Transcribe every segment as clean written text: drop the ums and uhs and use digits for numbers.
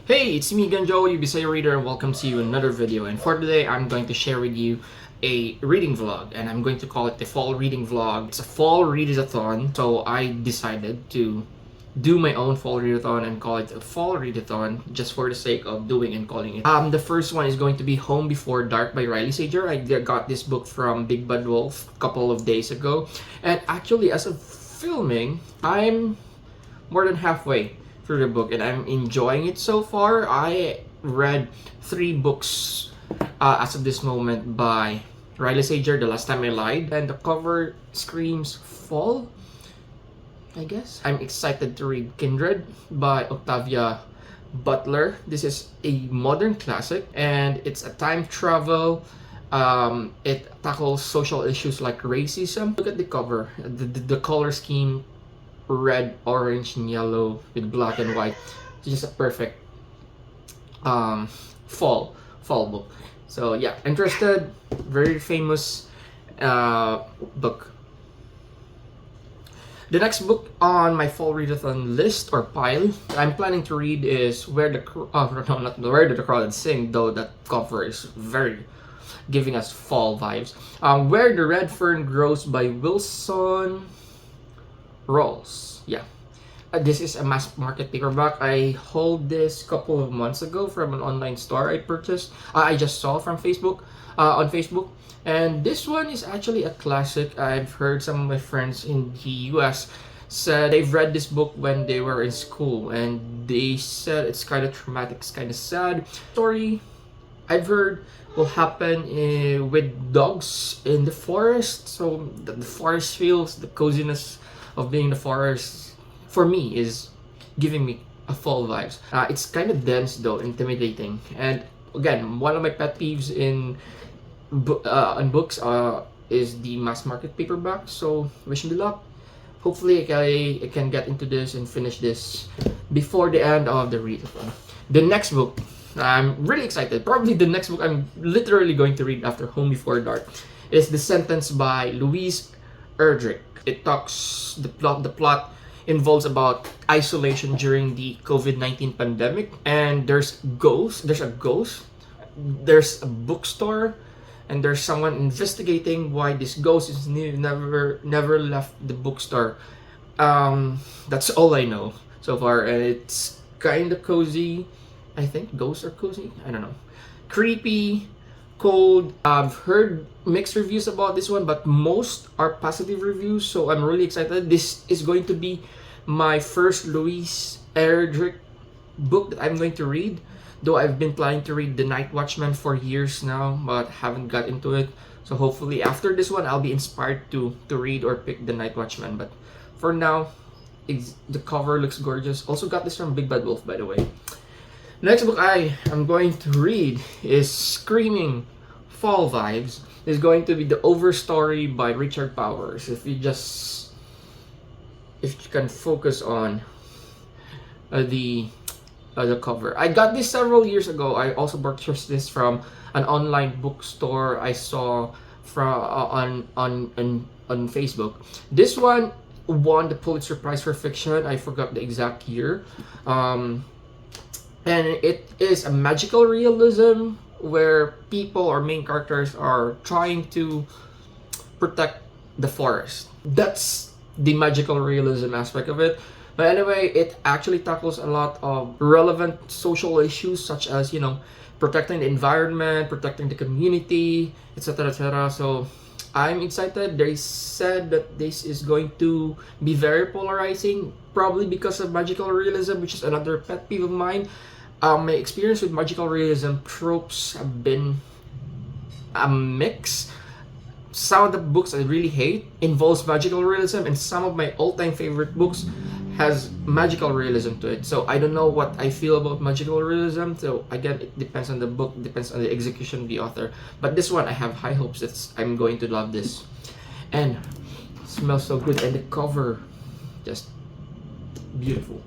Hey, it's me again, Joe, your Bisaya reader, and welcome to another video. And for today, I'm going to share with you a reading vlog, and I'm going to call it the fall reading vlog. It's a fall readathon, so I decided to do my own fall readathon and call it a fall readathon just for the sake of doing and calling it. The first one is going to be Home Before Dark by Riley Sager. I got this book from Big Bad Wolf a couple of days ago, and actually, as of filming, I'm more than halfway through the book and I'm enjoying it so far. I read 3 books as of this moment by Riley Sager, The Last Time I Lied, and the cover screams fall, I guess. I'm excited to read Kindred by Octavia Butler. This is a modern classic and it's a time travel. It tackles social issues like racism. Look at the cover, the color scheme, red, orange, and yellow with black and white. It's just a perfect fall book. So yeah, interested. Very famous book. The next book on my fall readathon list or pile I'm planning to read is Where the Crawdads Sing, though that cover is very giving us fall vibes. Where the Red Fern Grows by Wilson Rolls. Yeah. This is a mass market paperback. I hold this a couple of months ago from an online store I purchased. I just saw from Facebook, on Facebook. And this one is actually a classic. I've heard some of my friends in the US said they've read this book when they were in school and they said it's kind of traumatic, it's kind of sad. Story I've heard will happen with dogs in the forest. So the forest feels, the coziness of being in the forest for me is giving me a fall vibes. It's kind of dense though, intimidating. And again, one of my pet peeves in books is the mass market paperback. So wish me luck. Hopefully I can get into this and finish this before the end of the readathon. The next book, I'm really excited. Probably the next book I'm literally going to read after Home Before Dark is The Sentence by Louise Erdrich. It talks, the plot involves about isolation during the COVID-19 pandemic, and there's a ghost, there's a bookstore, and there's someone investigating why this ghost is never left the bookstore. That's all I know so far, and it's kind of cozy. I think ghosts are cozy. I don't know. Creepy, cold. I've heard mixed reviews about this one, but most are positive reviews, so I'm really excited. This is going to be my first Louise Erdrich book that I'm going to read, though I've been planning to read The Night Watchman for years now, but haven't got into it. So hopefully after this one I'll be inspired to read or pick The Night Watchman. But for now, the cover looks gorgeous. Also got this from Big Bad Wolf, by the way. Next book I am going to read is Screaming Fall Vibes. Is going to be The Overstory by Richard Powers. If you can focus on the cover. I got this several years ago. I also purchased this from an online bookstore I saw from on Facebook. This one won the Pulitzer Prize for Fiction. I forgot the exact year. And it is a magical realism where people or main characters are trying to protect the forest. That's the magical realism aspect of it. But anyway, it actually tackles a lot of relevant social issues such as, protecting the environment, protecting the community, etc., etc. So I'm excited. They said that this is going to be very polarizing, probably because of magical realism, which is another pet peeve of mine. My experience with magical realism tropes have been a mix. Some of the books I really hate involves magical realism, and some of my all-time favorite books has magical realism to it. So I don't know what I feel about magical realism. So again, it depends on the book, depends on the execution of the author. But this one, I have high hopes that I'm going to love this. And it smells so good, and the cover, just beautiful.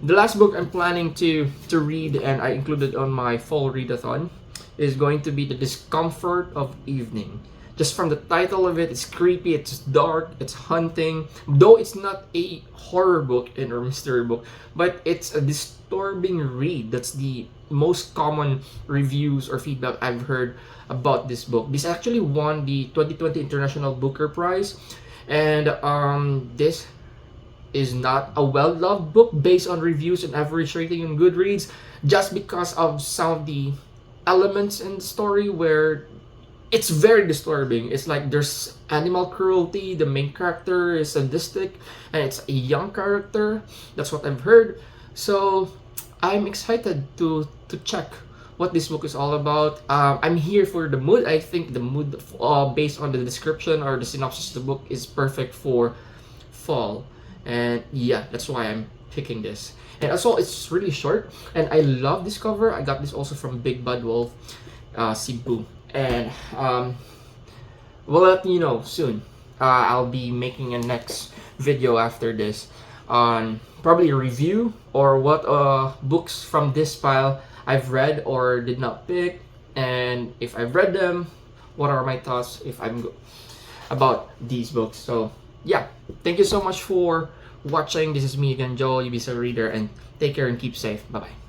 The last book I'm planning to read, and I included on my fall readathon, is going to be The Discomfort of Evening. Just from the title of it, it's creepy, it's dark, it's haunting. Though it's not a horror book or mystery book, but it's a disturbing read. That's the most common reviews or feedback I've heard about this book. This actually won the 2020 International Booker Prize, and this is not a well-loved book based on reviews and average rating on Goodreads, just because of some of the elements in the story where it's very disturbing. It's like there's animal cruelty, the main character is sadistic, and it's a young character. That's what I've heard. So I'm excited to check what this book is all about. I'm here for the mood. I think the mood, based on the description or the synopsis of the book, is perfect for fall. And yeah, that's why I'm picking this. And also, it's really short, and I love this cover. I got this also from Big Bad Wolf, Cebu. And we'll let you know soon. I'll be making a next video after this on probably a review or what books from this pile I've read or did not pick, and if I've read them, what are my thoughts if I'm about these books. So yeah, thank you so much for watching. This is me again, Joel, UBC Reader, and take care and keep safe. Bye bye.